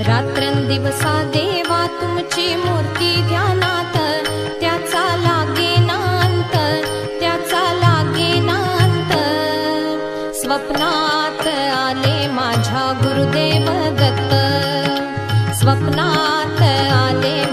रात्रंदिवसा देवा तुमची मूर्ती ध्यानात, त्याचा लागेनांत, त्याचा लागेनांत। स्वप्नात आले माझ्या गुरुदेव दत्त, स्वप्नात आले